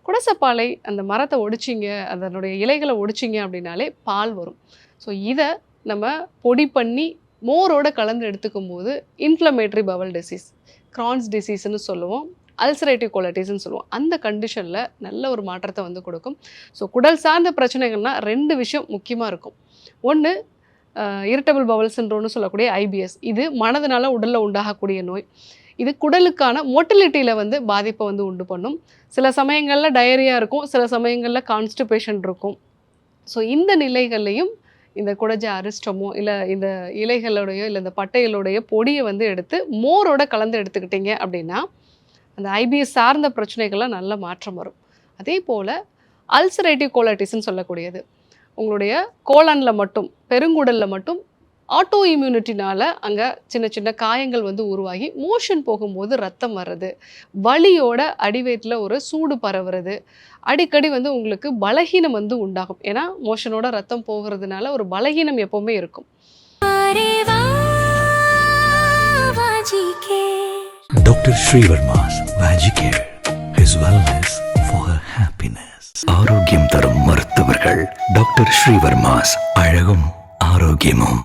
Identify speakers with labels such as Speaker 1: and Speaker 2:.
Speaker 1: குடசப்பாலை அந்த மரத்தை ஒடிச்சிங்க, அதனுடைய இலைகளை ஒடிச்சிங்க அப்படின்னாலே பால் வரும். ஸோ இதை நம்ம பொடி பண்ணி மோரோட கலந்து எடுத்துக்கும் போது இன்ஃப்ளமேட்டரி பவல் டிசீஸ், கிரான்ஸ் டிசீஸ்ன்னு சொல்லுவோம், அல்சரேட்டிவ் கோலைட்டிஸ்ன்னு சொல்லுவோம், அந்த கண்டிஷனில் நல்ல ஒரு மாற்றத்தை வந்து கொடுக்கும். ஸோ குடல் சார்ந்த பிரச்சனைகள்னால் 2 விஷயம் முக்கியமாக இருக்கும். ஒன்று இரிட்டபிள் பவல் சிண்ட்ரோம்னு சொல்லக்கூடிய ஐபிஎஸ். இது மனதினால உடலில் உண்டாகக்கூடிய நோய். இது குடலுக்கான மொட்டிலிட்டியில் வந்து பாதிப்பை வந்து உண்டு பண்ணும். சில சமயங்களில் டயரியா இருக்கும், சில சமயங்களில் கான்ஸ்டிபேஷன் இருக்கும். ஸோ இந்த நிலைகள்லையும் இந்த குடஜ அரிஸ்டமோ இல்லை இந்த இலைகளோடையோ இல்லை இந்த பட்டைகளோடைய பொடியை வந்து எடுத்து மோரோட கலந்து எடுத்துக்கிட்டீங்க அப்படின்னா அந்த ஐபிஎஸ் சார்ந்த பிரச்சனைகள்லாம் நல்ல மாற்றம் வரும். அதே போல் அல்சரேட்டிவ் கோலைட்டிஸ்ன்னு சொல்லக்கூடியது, உங்களுடைய கோலனில் மட்டும், பெருங்குடலில் மட்டும் ஆட்டோ இம்யூனிட்டினால் அங்கே சின்ன சின்ன காயங்கள் வந்து உருவாகி மோஷன் போகும்போது ரத்தம் வர்றது, வலியோட அடிவயிற்றில் ஒரு சூடு பரவுறது, அடிக்கடி வந்து உங்களுக்கு பலகீனம் வந்து உண்டாகும். ஏன்னா மோஷனோட ரத்தம் போகிறதுனால ஒரு பலகீனம் எப்போவுமே இருக்கும்.
Speaker 2: Doctor Srivarma's Magicare, his wellness for her happiness. ஆரோக்கியம் தரும் மருத்துவர்கள் டாக்டர் ஸ்ரீவர்மாஸ். அழகும் ஆரோக்கியமும்.